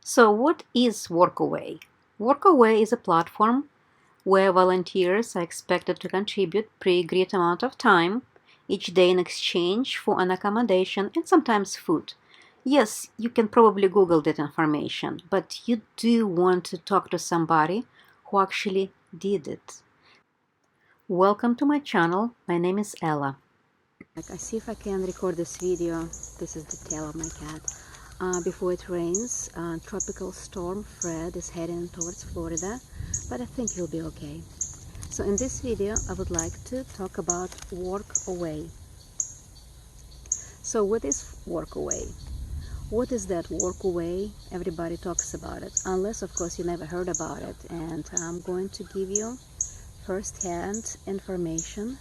So what is Workaway? Workaway is a platform where volunteers are expected to contribute pre-agreed amount of time each day in exchange for an accommodation and sometimes food. Yes, you can probably Google that information, but you do want to talk to somebody who actually did it. Welcome to my channel. My name is Ella. I see if I can record this video. This is the tail of my cat. Before it rains, tropical storm Fred is heading towards Florida, but I think he'll be okay. So in this video, I would like to talk about Workaway. So what is Workaway? What is that Workaway? Everybody talks about it, unless of course you never heard about it. And I'm going to give you first-hand information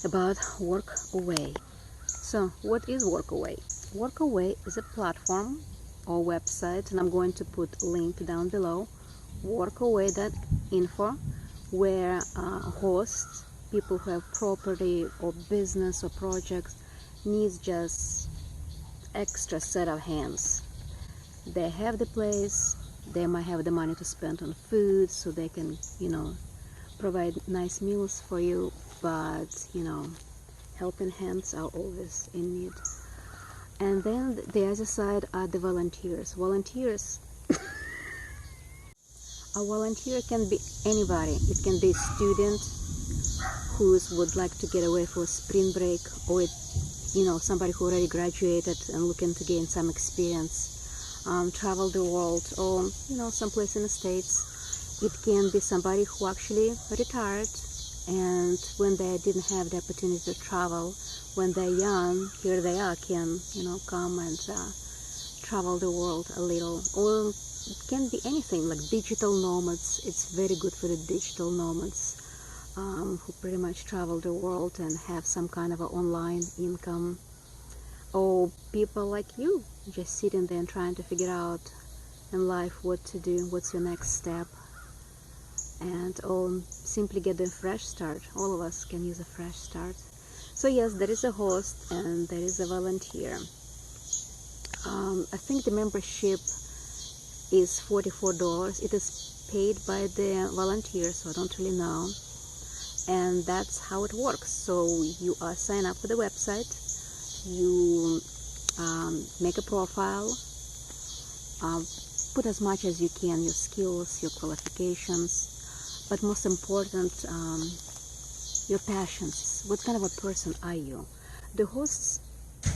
about Workaway. So what is Workaway? Workaway is a platform or website, and I'm going to put a link down below, workaway.info, where hosts, people who have property or business or projects, needs just extra set of hands. They have the place, they might have the money to spend on food, so they can, provide nice meals for you, but, helping hands are always in need. And then the other side are the volunteers. A volunteer can be anybody. It can be a student who would like to get away for a spring break, or somebody who already graduated and looking to gain some experience, travel the world, or someplace in the States. It can be somebody who actually retired, and when they didn't have the opportunity to travel, when they're young, here they are, can come and travel the world a little. Or it can be anything, like digital nomads. It's very good for the digital nomads who pretty much travel the world and have some kind of an online income. Or people like you, just sitting there and trying to figure out in life what to do, what's your next step, and simply get a fresh start. All of us can use a fresh start. So yes, there is a host and there is a volunteer. I think the membership is $44. It is paid by the volunteer, so I don't really know. And that's how it works. So you sign up for the website, you make a profile, put as much as you can, your skills, your qualifications, but most important, your passions. What kind of a person are you? The hosts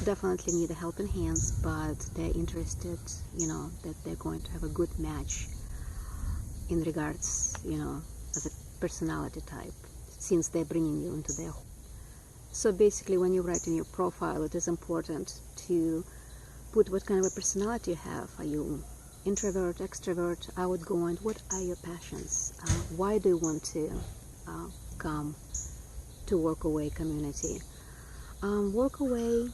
definitely need a helping hands, but they're interested, that they're going to have a good match in regards, as a personality type, since they're bringing you into their home. So basically, when you write in your profile, it is important to put what kind of a personality you have. Are you introvert, extrovert, outgoing? What are your passions? Why do you want to come to Workaway community? Workaway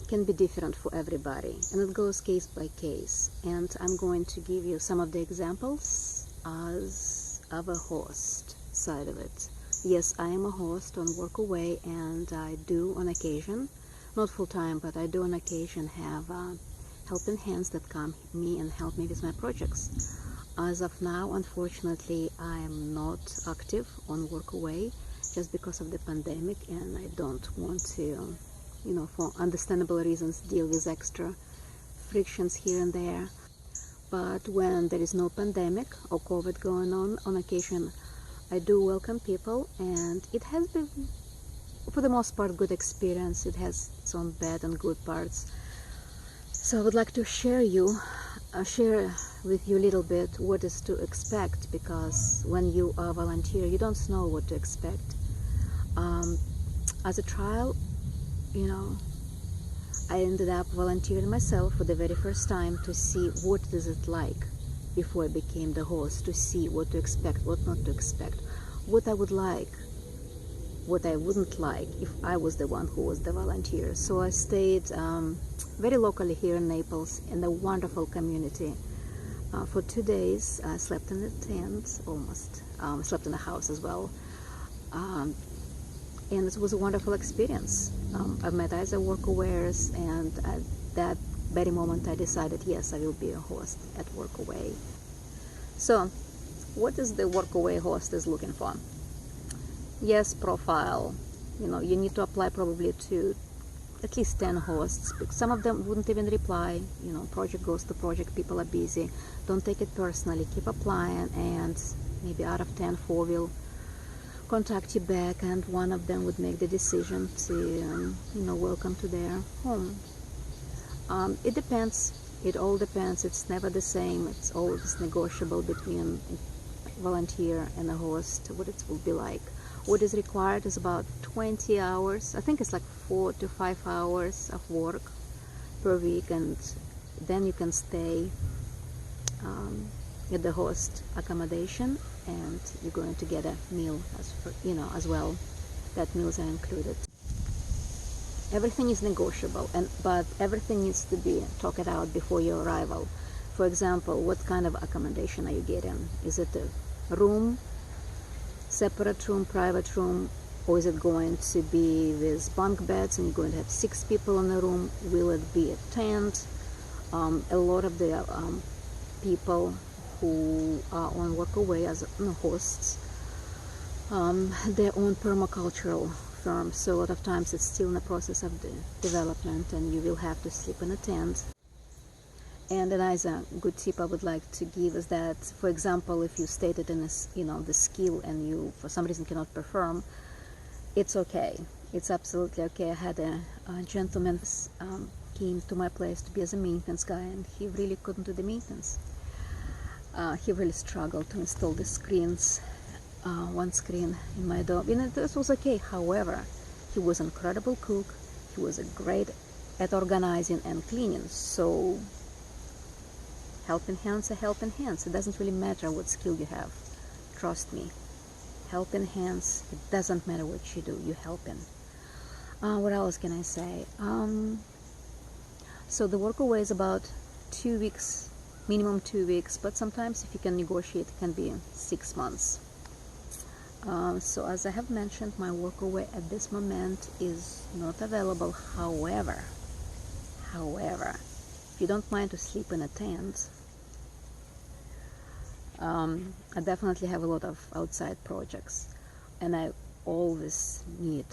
can be different for everybody, and it goes case by case. And I'm going to give you some of the examples as of a host side of it. Yes, I am a host on Workaway, and I do on occasion, not full time, but I do on occasion have helping hands that come me and help me with my projects. As of now, unfortunately, I am not active on Workaway just because of the pandemic, and I don't want to, for understandable reasons, deal with extra frictions here and there. But when there is no pandemic or COVID going on occasion, I do welcome people, and it has been, for the most part, good experience. It has its own bad and good parts. So I would like to share with you a little bit what is to expect, because when you are a volunteer, you don't know what to expect. As a trial, I ended up volunteering myself for the very first time to see what is it like before I became the host, to see what to expect, what not to expect, what I would like, what I wouldn't like if I was the one who was the volunteer. So I stayed very locally here in Naples, in a wonderful community. For 2 days, I slept in a tent, almost. Slept in a house as well. And it was a wonderful experience. I met other workaways, and that very moment I decided, yes, I will be a host at Workaway. So, what is the Workaway host is looking for? Yes, profile. You need to apply probably to at least 10 hosts. Some of them wouldn't even reply. Project goes to project, people are busy. Don't take it personally, keep applying, and maybe out of 10, 4 will contact you back, and one of them would make the decision to welcome to their home. It depends. It all depends. It's never the same. It's always negotiable between a volunteer and a host, what it will be like. What is required is about 20 hours. I think it's like 4 to 5 hours of work per week, and then you can stay at the host accommodation, and you're going to get a meal as well. That meals are included. Everything is negotiable, but everything needs to be talked out before your arrival. For example, what kind of accommodation are you getting? Is it a room, separate room, private room, or is it going to be with bunk beds and you're going to have 6 people in the room? Will it be a tent? A lot of the people who are on Workaway as hosts, they own permacultural firms, so a lot of times it's still in the process of the development, and you will have to sleep in a tent. And another good tip I would like to give is that, for example, if you stated in the skill and you for some reason cannot perform, it's okay. It's absolutely okay. I had a gentleman came to my place to be as a maintenance guy, and he really couldn't do the maintenance. He really struggled to install the screens, one screen in my door. This was okay. However, he was an incredible cook. He was great at organizing and cleaning. So helping hands are helping hands. It doesn't really matter what skill you have. Trust me. Helping hands, it doesn't matter what you do, you're helping. What else can I say? So the Workaway is about 2 weeks, minimum 2 weeks, but sometimes if you can negotiate, it can be 6 months. So as I have mentioned, my Workaway at this moment is not available. However, if you don't mind to sleep in a tent, I definitely have a lot of outside projects, and I always need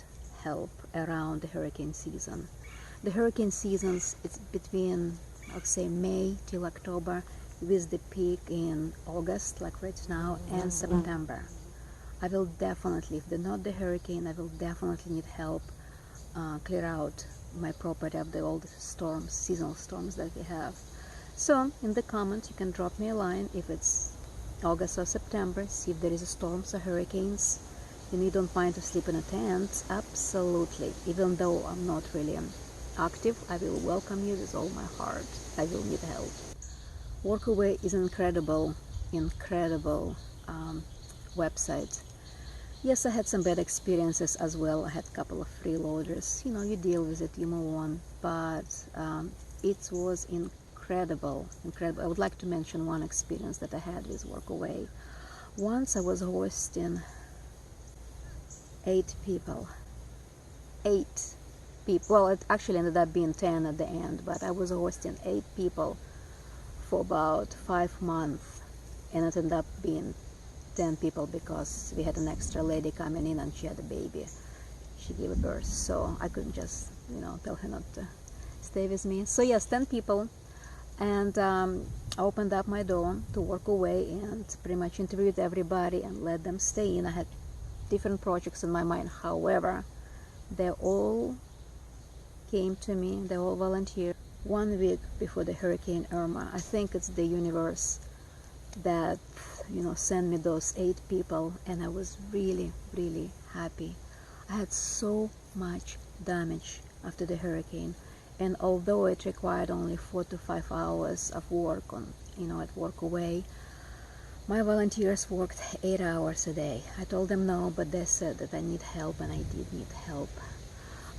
help around the hurricane season. The hurricane seasons, it's between, I'd say, May till October, with the peak in August, like right now, and September. I will definitely, if they're not the hurricane, I will definitely need help clear out my property of all the storms, seasonal storms that we have. So in the comments you can drop me a line if it's August or September, see if there is storms or hurricanes and you don't mind to sleep in a tent. Absolutely. Even though I'm not really active, I will welcome you with all my heart. I will need help. Workaway is an incredible website. Yes, I had some bad experiences as well. I had a couple of freeloaders. You deal with it, you move on. But it was incredible. I would like to mention one experience that I had with Workaway. Once I was hosting 8 people. 8 people. Well, it actually ended up being 10 at the end, but I was hosting 8 people for about 5 months, and it ended up being 10 people because we had an extra lady coming in and she had a baby. She gave birth, so I couldn't just tell her not to stay with me. So yes, 10 people, and I opened up my door to Workaway and pretty much interviewed everybody and let them stay in. I had different projects in my mind. However, they all came to me, they all volunteered 1 week before the Hurricane Irma. I think it's the universe that sent me those 8 people, and I was really happy. I had so much damage after the hurricane, and although it required only 4 to 5 hours of work at Workaway, my volunteers worked 8 hours a day. I told them no, but they said that I need help, and I did need help.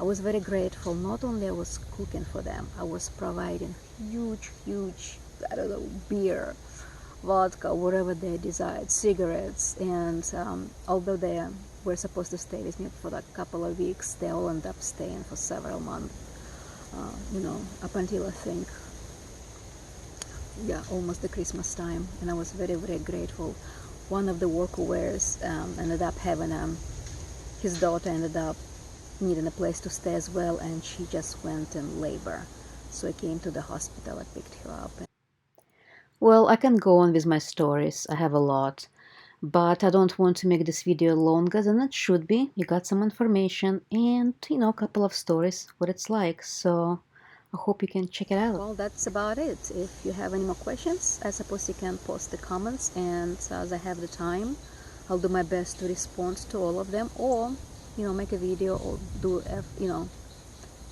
I was very grateful. Not only I was cooking for them, I was providing huge, I don't know, beer, vodka, whatever they desired, cigarettes, and although they were supposed to stay with me for a couple of weeks, they all ended up staying for several months, up until I think yeah, almost the Christmas time, and I was very, very grateful. One of the workaways ended up having his daughter ended up needing a place to stay as well, and she just went in labor. So I came to the hospital, I picked her up. Well, I can go on with my stories. I have a lot, but I don't want to make this video longer than it should be. You got some information and, a couple of stories, what it's like. So I hope you can check it out. Well, that's about it. If you have any more questions, I suppose you can post the comments, and as I have the time, I'll do my best to respond to all of them, or make a video or do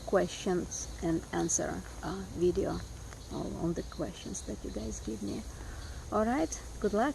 questions and answer video on the questions that you guys give me. All right, good luck.